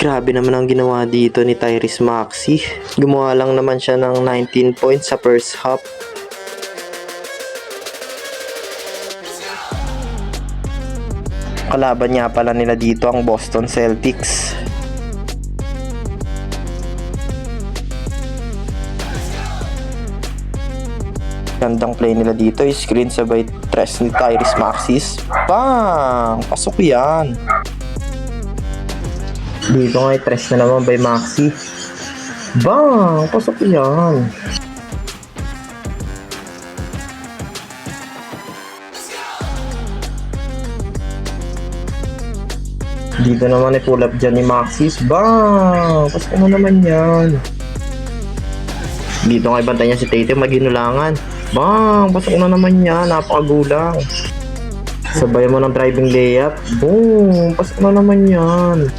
Grabe naman ang ginawa dito ni Tyrese Maxey. Gumawa lang naman siya ng 19 points sa first half. Kalaban niya pala nila dito ang Boston Celtics. Gandang play nila dito, screen sabay tres ni Tyrese Maxey. Bang! Pasok yan. Dito nga tres na naman by Maxey. Bang! Pasok yan. Dito naman ay pull up dyan ni Maxey. Bang! Pasok na naman yan. Dito nga ibantay niya si Tatum, maginulangan. Bang! Pasok na naman yan. Napakagulang. Sabay mo ng driving layup. Boom! Pasok na naman yan.